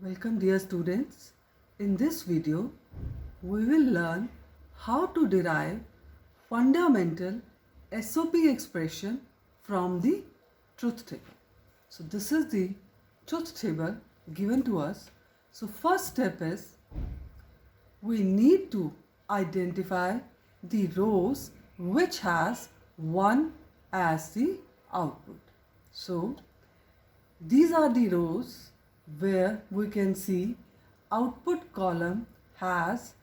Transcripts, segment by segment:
Welcome dear students. In this video, we will learn how to derive fundamental SOP expression from the truth table. So this is the truth table given to us. So first step is we need to identify the rows which has 1 as the output. So these are the rows where we can see output column has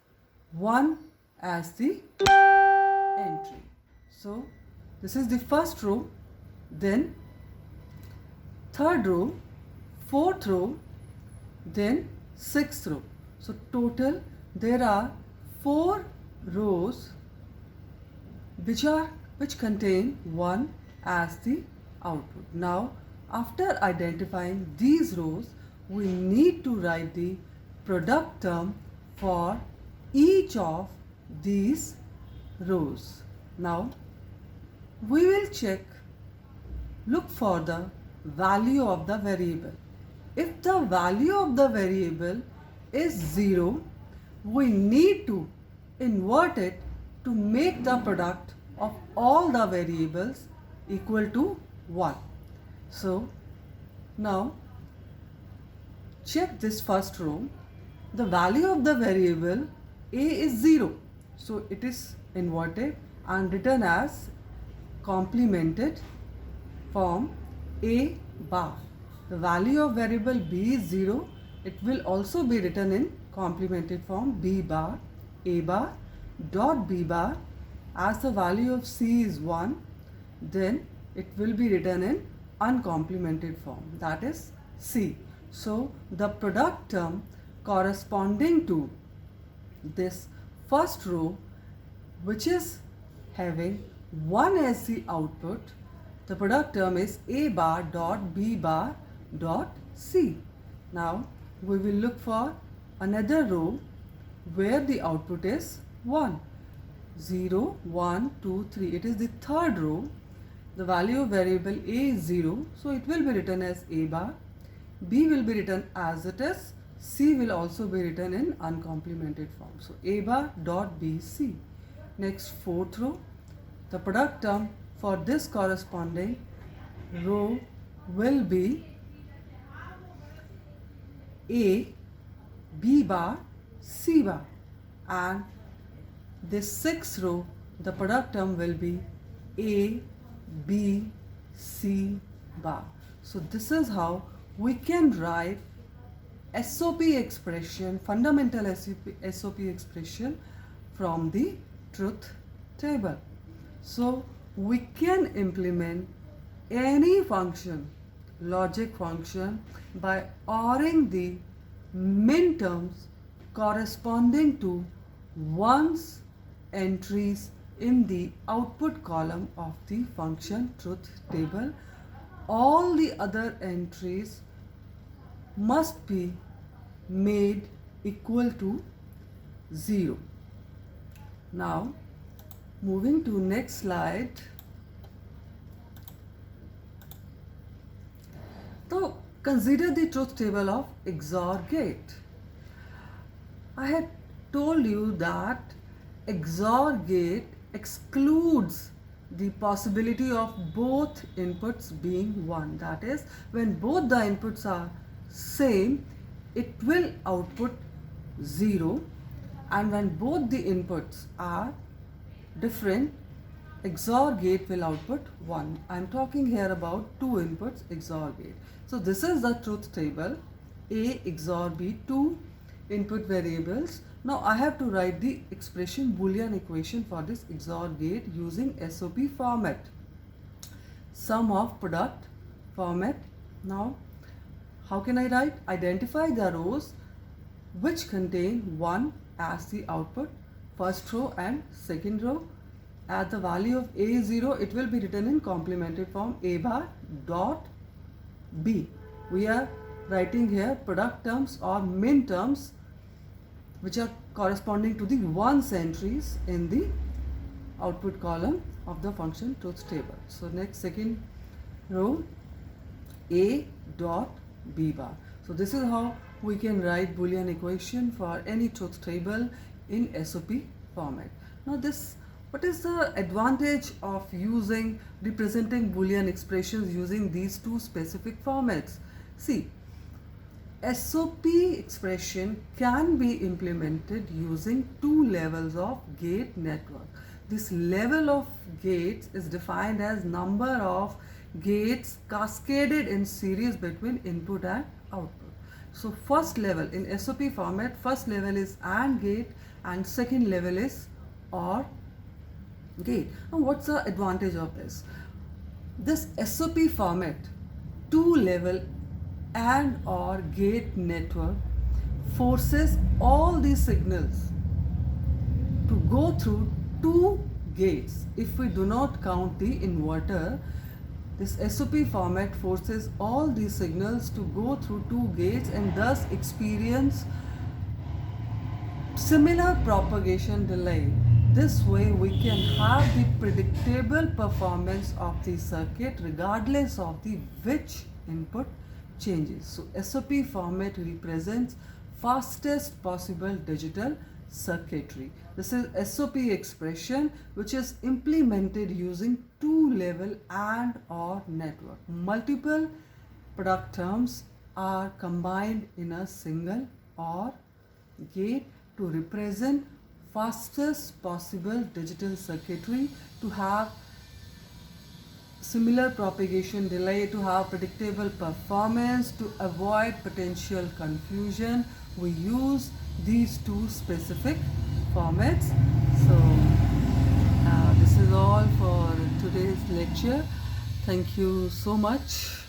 1 as the entry. So this is the first row, then third row, fourth row, then sixth row. So total there are 4 rows which contain 1 as the output. Now after identifying these rows, we need to write the product term for each of these rows. Now we will look for the value of the variable. If the value of the variable is 0, we need to invert it to make the product of all the variables equal to 1. So now check this first row. The value of the variable a is 0. So it is inverted and written as complemented form a bar. The value of variable b is 0. It will also be written in complemented form b bar, a bar, dot b bar. As the value of c is 1, then it will be written in uncomplemented form, that is c. So the product term corresponding to this first row, which is having 1 as the output, the product term is a bar dot b bar dot c. Now we will look for another row where the output is 1. 0, 1, 2, 3. It is the third row. The value of variable a is 0, so it will be written as a bar. B will be written as it is. C will also be written in uncomplemented form. So a bar dot b c. Next, fourth row. The product term for this corresponding row will be a b bar c bar, and this sixth row, the product term will be a b c bar. So this is how we can write SOP expression, fundamental SOP expression from the truth table. So we can implement any function, logic function, by ORing the min terms corresponding to one's entries in the output column of the function truth table. All the other entries must be made equal to 0. Now moving to next slide. So consider the truth table of XOR gate. I had told you that XOR gate excludes the possibility of both inputs being 1. That is, when both the inputs are same, it will output 0, and when both the inputs are different, XOR gate will output 1. I am talking here about 2 inputs XOR gate. So this is the truth table, A XOR B, 2 input variables. Now I have to write the expression Boolean equation for this XOR gate using SOP format, sum of product format. Now how can I write? Identify the rows which contain 1 as the output, first row and second row. At the value of a is 0, it will be written in complemented form a bar dot b. We are writing here product terms or min terms which are corresponding to the ones entries in the output column of the function truth table. So next, second row, a dot b bar. So this is how we can write Boolean equation for any truth table in SOP format. Now what is the advantage of representing Boolean expressions using these two specific formats? See, SOP expression can be implemented using two levels of gate network. This level of gates is defined as number of gates cascaded in series between input and output. So first level in SOP format, first level is AND gate and second level is OR gate. Now what's the advantage of this? This SOP format, two level AND OR gate network forces all these signals to go through two gates. If we do not count the inverter, this SOP format forces all these signals to go through two gates and thus experience similar propagation delay. This way we can have the predictable performance of the circuit regardless of the which input changes. So SOP format represents fastest possible digital circuitry. This is SOP expression which is implemented using two level AND OR network. Multiple product terms are combined in a single OR gate to represent fastest possible digital circuitry, to have similar propagation delay, to have predictable performance, to avoid potential confusion. We use these two specific formats. So this is all for today's lecture. Thank you so much.